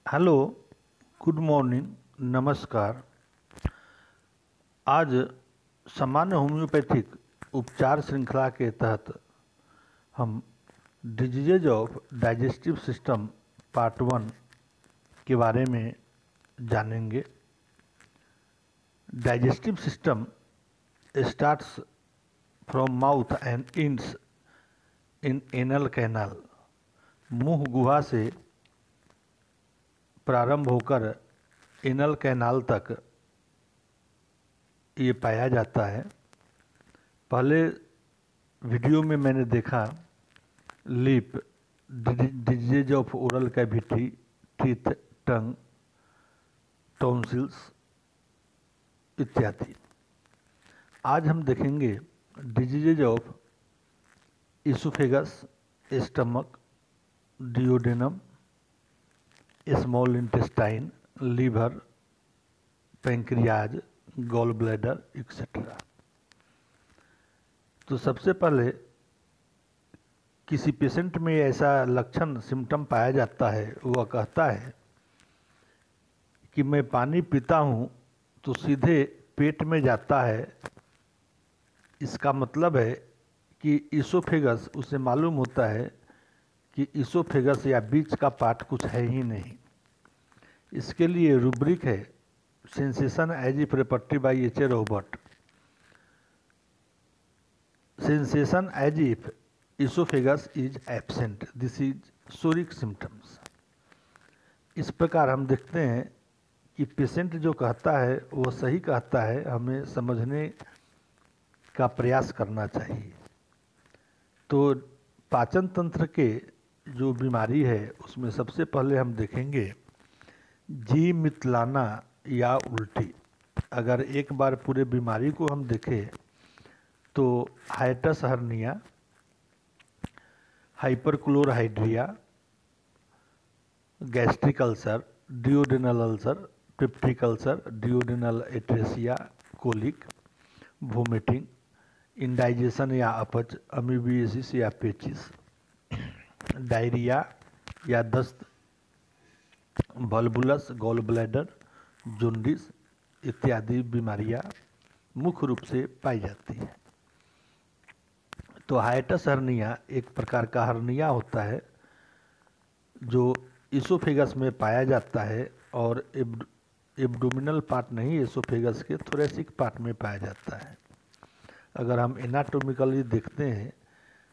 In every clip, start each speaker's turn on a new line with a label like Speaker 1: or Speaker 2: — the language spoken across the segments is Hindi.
Speaker 1: हेलो, गुड मॉर्निंग, नमस्कार। आज सामान्य होम्योपैथिक उपचार श्रृंखला के तहत हम diseases of digestive system part 1 के बारे में जानेंगे। Digestive system starts from mouth and ends in anal canal. मुंह गुहा से प्रारंभ होकर एनल कैनाल तक ये पाया जाता है। पहले वीडियो में मैंने देखा lip, disease of oral cavity, teeth, tongue, tonsils इत्यादि। आज हम देखेंगे disease of oesophagus, stomach, duodenum, small intestine, liver, pancreas, gall bladder etcetera. तो सबसे पहले किसी पेशेंट में ऐसा लक्षण सिम्टम पाया जाता है, वह कहता है कि मैं पानी पीता हूँ तो सीधे पेट में जाता है। इसका मतलब है कि इसोफेगस, उसे मालूम होता है कि इसोफेगस या बीच का पार्ट कुछ है ही नहीं। इसके लिए रूब्रिक है sensation as if reported by H A. Robert. Sensation as if oesophagus is absent, this is psoric symptoms. इस प्रकार हम देखते हैं कि पेशेंट जो कहता है वो सही कहता है, हमें समझने का प्रयास करना चाहिए। तो पाचन तंत्र के जो बीमारी है उसमें सबसे पहले हम देखेंगे जी मितलाना या उल्टी। अगर एक बार पूरे बीमारी को हम देखें तो hiatus hernia, hyperchlorhydria, gastric ulcer, duodenal ulcer, peptic ulcer, duodenal atresia, colic, vomiting, indigestion या अपच, अमीबियासिस या पेचिस, डायरिया या दस्त, बल्बुलस, गॉल ब्लैडर, जॉन्डिस इत्यादि बीमारियां मुख्य रूप से पाई जाती हैं। तो हाइटस हर्निया एक प्रकार का हर्निया होता है जो इसोफेगस में पाया जाता है और एब्डोमिनल पार्ट नहीं, इसोफेगस के थोरेसिक पार्ट में पाया जाता है। अगर हम एनाटोमिकली देखते हैं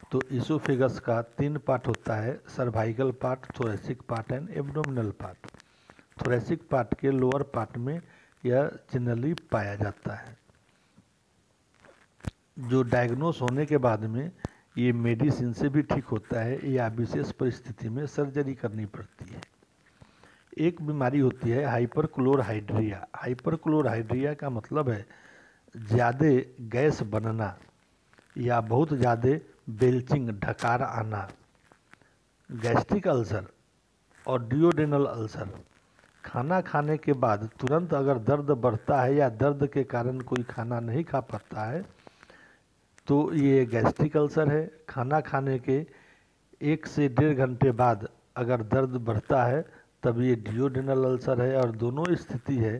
Speaker 1: तो इसोफेगस का 3 पार्ट होता है, cervical part, thoracic part and abdominal part. Thoracic part के लोअर पार्ट में यह जनरली पाया जाता है। जो डायग्नोस होने के बाद में ये मेडिसिन से भी ठीक होता है या विशेष परिस्थिति में सर्जरी करनी पड़ती है। एक बीमारी होती है हाइपरक्लोरहाइड्रिया। हाइपरक्लोरहाइड्रिया का मतलब है ज़्यादा गैस बनना या बहुत ज़्यादा बेल्चिंग, ढकार आना। गैस्ट्रिक अल्सर और डिओडेनल अल्सर, खाना खाने के बाद तुरंत अगर दर्द बढ़ता है या दर्द के कारण कोई खाना नहीं खा पाता है तो ये गैस्ट्रिक अल्सर है। खाना खाने के 1 से 1.5 घंटे बाद अगर दर्द बढ़ता है तब ये डिओडेनल अल्सर है, और दोनों स्थिति है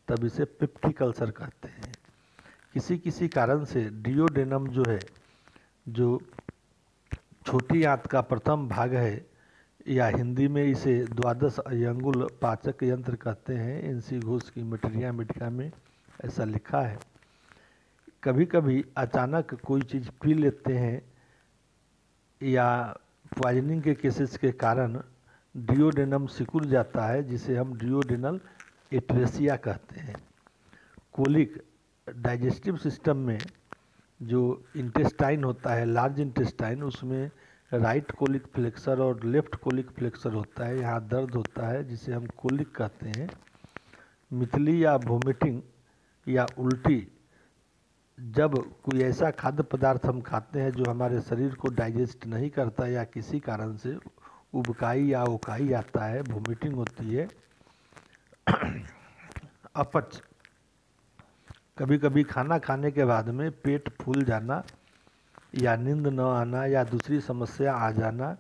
Speaker 1: तब इसे पेप्टिक अल्सर कहते हैं। किसी किसी कारण से डिओडेनम जो है, जो छोटी आंत का प्रथम भाग है, या हिंदी में इसे द्वादश अंगुल पाचक यंत्र कहते हैं, इनसी घोष की मटेरिया मेडिका में ऐसा लिखा है। कभी कभी अचानक कोई चीज़ पी लेते हैं या पॉइजनिंग के केसेस के कारण डिओडेनम सिकुड़ जाता है, जिसे हम डिओडेनल एट्रेसिया कहते हैं। कोलिक, डाइजेस्टिव सिस्टम में जो इंटेस्टाइन होता है, लार्ज इंटेस्टाइन, उसमें राइट कोलिक फ्लेक्सर और लेफ्ट कोलिक फ्लेक्सर होता है। यहाँ दर्द होता है जिसे हम कोलिक कहते हैं। मितली या वोमिटिंग या उल्टी, जब कोई ऐसा खाद्य पदार्थ हम खाते हैं जो हमारे शरीर को डाइजेस्ट नहीं करता या किसी कारण से उबकाई या उकाई आता है, वोमिटिंग होती है। अपच, कभी कभी खाना खाने के बाद में पेट फूल जाना या नींद न आना या दूसरी समस्या आ जाना,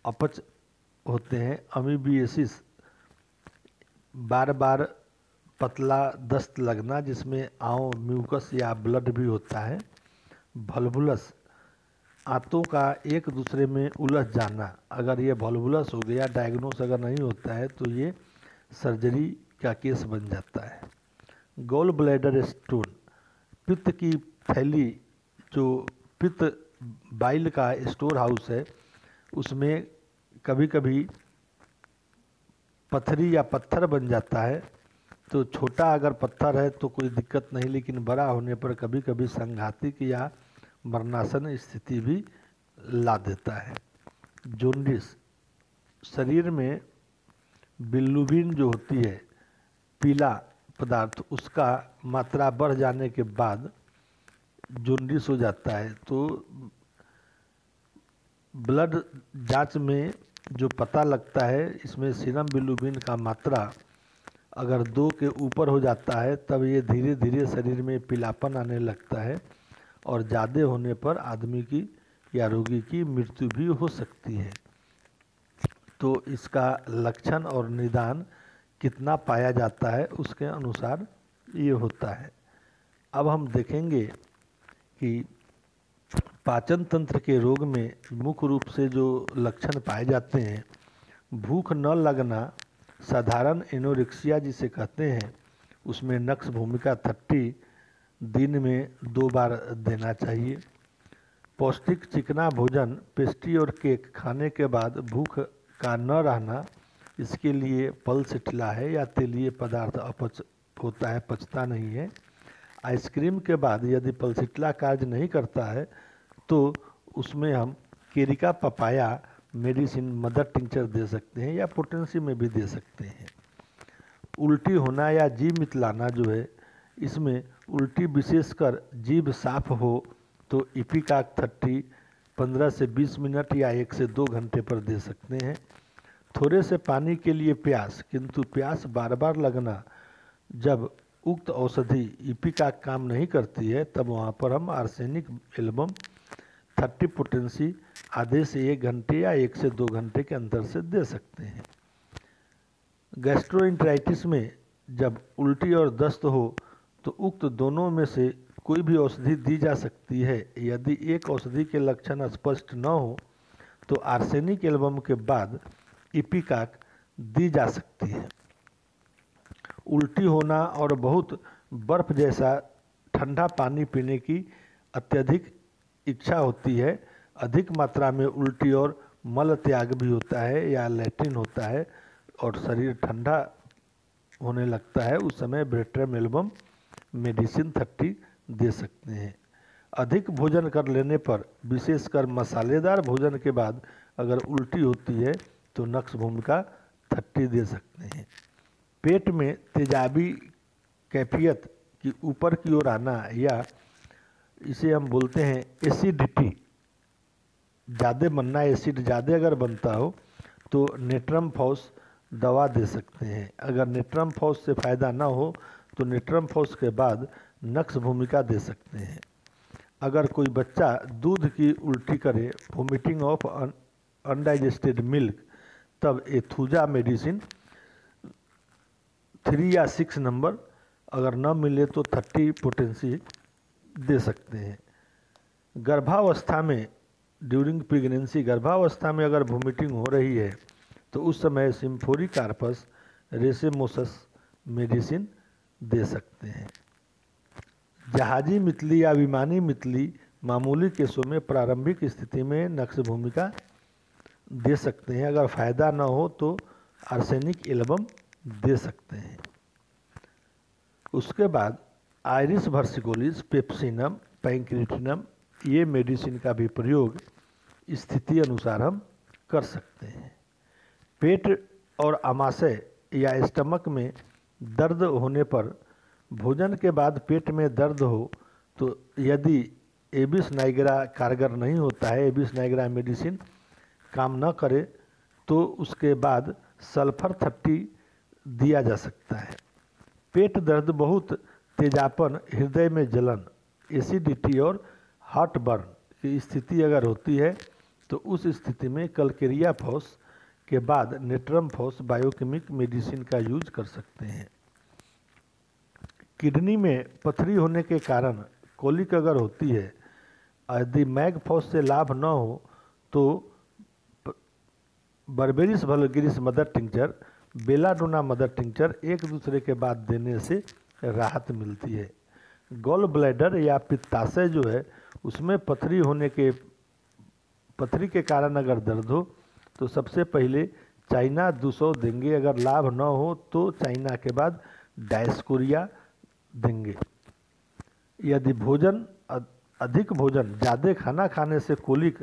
Speaker 1: अपच होते हैं। अमीबियासिस, बार बार पतला दस्त लगना जिसमें आंव म्यूकस या ब्लड भी होता है, वल्वुलस आंतों का एक दूसरे में उलझ जाना, अगर ये वल्वुलस हो गया, डायग्नोस अगर नहीं होता है तो ये सर्जरी का केस बन जाता है। गॉल ब्लैडर स्टोन, पित्त की थैली, जो पित्त बाइल का स्टोर हाउस है, उसमें कभी कभी पथरी या पत्थर बन जाता है। तो छोटा अगर पत्थर है तो कोई दिक्कत नहीं, लेकिन बड़ा होने पर कभी कभी संघातिक या मरणासन स्थिति भी ला देता है। जॉन्डिस, शरीर में बिल्रुबिन जो होती है, पीला पदार्थ, उसका मात्रा बढ़ जाने के बाद जॉन्डिस हो जाता है। तो ब्लड जांच में जो पता लगता है, इसमें सीरम बिल्रुबिन का मात्रा अगर 2 के ऊपर हो जाता है तब ये धीरे धीरे शरीर में पीलापन आने लगता है और ज़्यादा होने पर आदमी की या रोगी की मृत्यु भी हो सकती है। तो इसका लक्षण और निदान कितना पाया जाता है उसके अनुसार ये होता है। अब हम देखेंगे कि पाचन तंत्र के रोग में मुख्य रूप से जो लक्षण पाए जाते हैं, भूख न लगना, साधारण एनोरेक्सिया जिसे कहते हैं, उसमें नक्स भूमिका 30 दिन में 2 बार देना चाहिए। पौष्टिक चिकना भोजन, पेस्ट्री और केक खाने के बाद भूख का न रहना, इसके लिए पल्स ढीला है या तेलीय पदार्थ अपच होता है, पचता नहीं है। आइसक्रीम के बाद यदि पल्सिटला कार्य नहीं करता है तो उसमें हम केरिका पपाया मेडिसिन मदर टिंचर दे सकते हैं या पोटेंसी में भी दे सकते हैं। उल्टी होना या जीभ मितलाना जो है, इसमें उल्टी विशेषकर जीभ साफ हो तो इपिकाक 30 15 से 20 मिनट या 1 से 2 घंटे पर दे सकते हैं। थोड़े से पानी के लिए प्यास, किंतु प्यास बार बार लगना, जब उक्त औषधि इपिकाक काम नहीं करती है तब वहाँ पर हम आर्सेनिक एल्बम 30 पोटेंसी आधे से 1 घंटे या 1 से 2 घंटे के अंदर से दे सकते हैं। गैस्ट्रोइंटेराइटिस में जब उल्टी और दस्त हो तो उक्त दोनों में से कोई भी औषधि दी जा सकती है। यदि एक औषधि के लक्षण स्पष्ट न हो तो आर्सेनिक एल्बम के बाद इपिकाक दी जा सकती है। उल्टी होना और बहुत बर्फ जैसा ठंडा पानी पीने की अत्यधिक इच्छा होती है, अधिक मात्रा में उल्टी और मल त्याग भी होता है या लैट्रिन होता है और शरीर ठंडा होने लगता है, उस समय ब्रेट्रम एल्बम मेडिसिन 30 दे सकते हैं। अधिक भोजन कर लेने पर, विशेषकर मसालेदार भोजन के बाद अगर उल्टी होती है तो नक्स भूमिका 30 दे सकते हैं। पेट में तेजाबी कैफियत की ऊपर की ओर आना या इसे हम बोलते हैं एसिडिटी, ज़्यादा बनना, एसिड ज़्यादा अगर बनता हो तो नेट्रम फॉस दवा दे सकते हैं। अगर नेट्रम फॉस से फ़ायदा ना हो तो नेट्रम फॉस के बाद नक्स भूमिका दे सकते हैं। अगर कोई बच्चा दूध की उल्टी करे, वोमिटिंग ऑफ अनडाइजेस्टेड मिल्क, तब एथुजा मेडिसिन 3 या 6 नंबर, अगर न मिले तो 30 पोटेंसी दे सकते हैं। गर्भावस्था में, ड्यूरिंग प्रेगनेंसी, गर्भावस्था में अगर वोमिटिंग हो रही है तो उस समय सिम्फोरी कार्पस रेसेमोसस मेडिसिन दे सकते हैं। जहाजी मितली या विमानी मितली मामूली केसों में प्रारंभिक स्थिति में नक्स भूमिका दे सकते हैं। अगर फ़ायदा न हो तो आर्सेनिक एल्बम दे सकते हैं। उसके बाद आयरिस वर्सिकोलिस, पेप्सिनम, पैंक्रेटिनम, ये मेडिसिन का भी प्रयोग स्थिति अनुसार हम कर सकते हैं। पेट और आमाशय या स्टमक में दर्द होने पर, भोजन के बाद पेट में दर्द हो तो यदि एबिस नाइग्रा कारगर नहीं होता है, एबिस नाइग्रा मेडिसिन काम न करे तो उसके बाद सल्फर 30 दिया जा सकता है। पेट दर्द, बहुत तेजापन, हृदय में जलन, एसिडिटी और हार्ट बर्न की स्थिति अगर होती है तो उस स्थिति में कलकेरिया फॉस के बाद नेट्रम फॉस बायोकेमिक मेडिसिन का यूज कर सकते हैं। किडनी में पथरी होने के कारण कोलिक अगर होती है, यदि मैग फॉस से लाभ न हो तो berberis vulgaris mother tincture, belladonna mother tincture एक दूसरे के बाद देने से राहत मिलती है। गॉल ब्लैडर या पित्ताशय जो है उसमें पथरी के कारण अगर दर्द हो तो सबसे पहले चाइना 200 देंगे, अगर लाभ न हो तो चाइना के बाद डायस्कोरिया देंगे। यदि अधिक भोजन ज़्यादा खाना खाने से कोलिक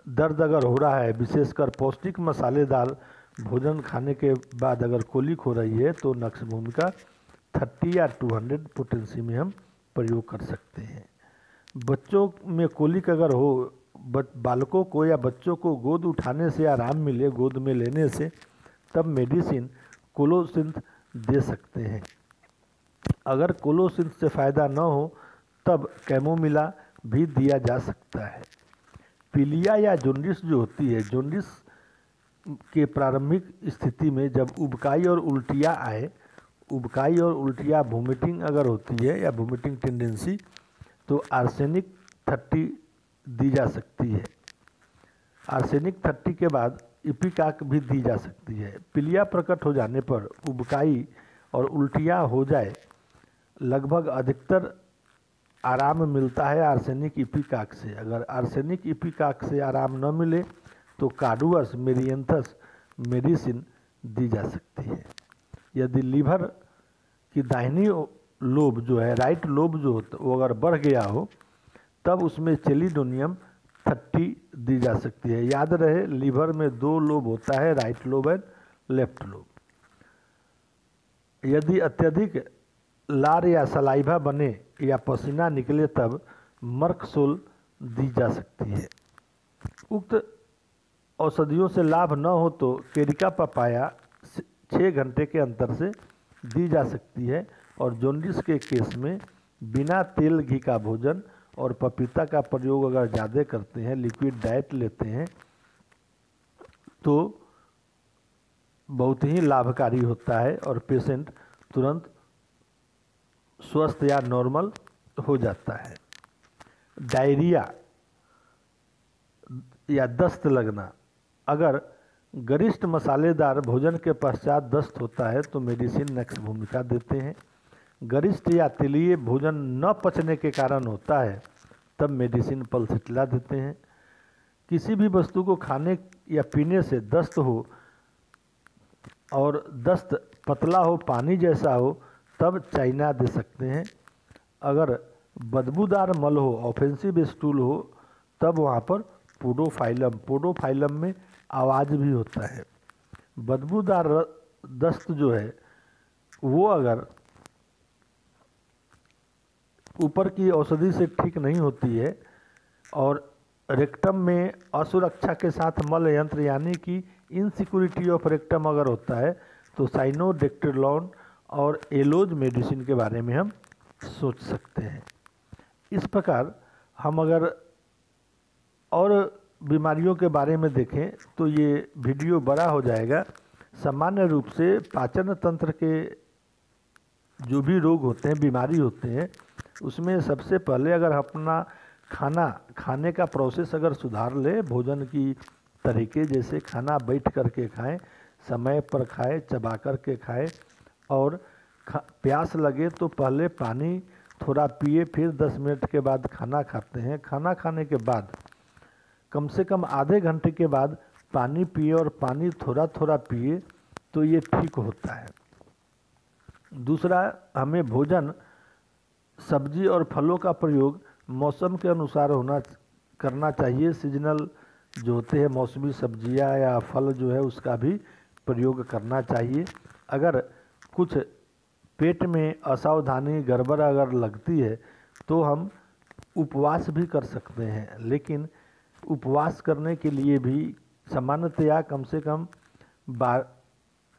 Speaker 1: दर्द अगर हो रहा है, विशेषकर पौष्टिक मसालेदार भोजन खाने के बाद अगर कोलिक हो रही है तो नक्स भूमिका 30 या 200 पोटेंसी में हम प्रयोग कर सकते हैं। बच्चों में कोलिक अगर हो, बालकों को या बच्चों को गोद उठाने से आराम मिले, गोद में लेने से, तब मेडिसिन कोलोसिंथ दे सकते हैं। अगर कोलोसिंथ से फ़ायदा न हो तब कैमोमिला भी दिया जा सकता है। पीलिया या जॉन्डिस जो होती है, जॉन्डिस के प्रारंभिक स्थिति में जब उबकाई और उल्टियाँ आए, उबकाई और उल्टियाँ वोमिटिंग अगर होती है या वोमिटिंग टेंडेंसी, तो आर्सेनिक 30 दी जा सकती है। आर्सेनिक 30 के बाद इपिकाक भी दी जा सकती है। पीलिया प्रकट हो जाने पर उबकाई और उल्टियाँ हो जाए, लगभग अधिकतर आराम मिलता है आर्सेनिक इपिकाक से। अगर आर्सेनिक इपिकाक से आराम न मिले तो कार्डुअस मेरिएंथस मेडिसिन दी जा सकती है। यदि लीवर की दाहिनी लोब जो है, राइट लोब जो होता वो अगर बढ़ गया हो तब उसमें चेलिडोनियम 30 दी जा सकती है। याद रहे लीवर में 2 लोब होता है, right lobe and left lobe. यदि अत्यधिक लार या सलाइवा बने या पसीना निकले तब मर्कसोल दी जा सकती है। उक्त औषधियों से लाभ न हो तो केरिका पपाया 6 घंटे के अंतर से दी जा सकती है। और जॉन्डिस के केस में बिना तेल घी का भोजन और पपीता का प्रयोग अगर ज़्यादा करते हैं, लिक्विड डाइट लेते हैं, तो बहुत ही लाभकारी होता है और पेशेंट तुरंत स्वस्थ या नॉर्मल हो जाता है। डायरिया या दस्त लगना, अगर गरिष्ठ मसालेदार भोजन के पश्चात दस्त होता है तो मेडिसिन नक्स भूमिका देते हैं। गरिष्ठ या तेलीय भोजन न पचने के कारण होता है तब मेडिसिन पल्सिट्ला देते हैं। किसी भी वस्तु को खाने या पीने से दस्त हो और दस्त पतला हो, पानी जैसा हो, तब चाइना दे सकते हैं। अगर बदबूदार मल हो, ऑफेंसिव स्टूल हो, तब वहाँ पर पोडोफाइलम में आवाज़ भी होता है। बदबूदार दस्त जो है वो अगर ऊपर की औषधि से ठीक नहीं होती है और रेक्टम में असुरक्षा के साथ मल यंत्र यानी कि इनसिक्योरिटी ऑफ रेक्टम अगर होता है तो साइनोडेक्टेरॉन और एलोज मेडिसिन के बारे में हम सोच सकते हैं। इस प्रकार हम अगर और बीमारियों के बारे में देखें तो ये वीडियो बड़ा हो जाएगा। सामान्य रूप से पाचन तंत्र के जो भी रोग होते हैं, बीमारी होते हैं, उसमें सबसे पहले अगर अपना खाने का प्रोसेस अगर सुधार ले, भोजन की तरीके जैसे खाना बैठ कर के खाएं, समय पर खाएं, चबा कर के खाएं और प्यास लगे तो पहले पानी थोड़ा पिए, फिर 10 मिनट के बाद खाना खाते हैं। खाना खाने के बाद कम से कम आधे घंटे के बाद पानी पिए और पानी थोड़ा थोड़ा पिए तो ये ठीक होता है। दूसरा, हमें भोजन सब्जी और फलों का प्रयोग मौसम के अनुसार करना चाहिए। सीजनल जो होते हैं मौसमी सब्जियां या फल जो है उसका भी प्रयोग करना चाहिए। अगर कुछ पेट में असावधानी गड़बड़ अगर लगती है तो हम उपवास भी कर सकते हैं, लेकिन उपवास करने के लिए भी सामान्यतया कम से कम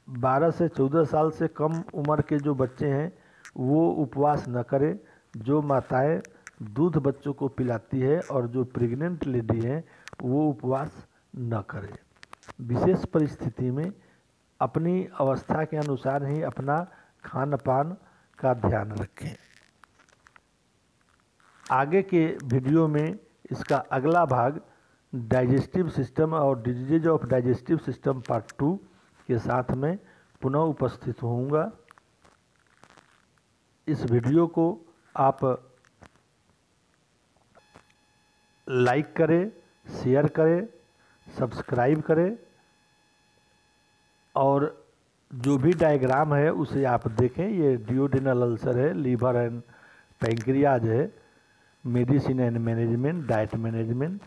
Speaker 1: 12 से 14 साल से कम उम्र के जो बच्चे हैं वो उपवास न करें। जो माताएं दूध बच्चों को पिलाती है और जो प्रेग्नेंट लेडी हैं वो उपवास न करें। विशेष परिस्थिति में अपनी अवस्था के अनुसार ही अपना खान पान का ध्यान रखें। आगे के वीडियो में इसका अगला भाग डाइजेस्टिव सिस्टम और disease of digestive system part 2 के साथ में पुनः उपस्थित होऊंगा। इस वीडियो को आप लाइक करें, शेयर करें, सब्सक्राइब करें और जो भी डायग्राम है उसे आप देखें। ये डिओडेनल अल्सर है, लीवर एंड पैंक्रियाज है, medicine and management, diet management.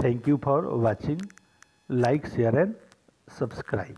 Speaker 1: Thank you for watching. Like, share and subscribe.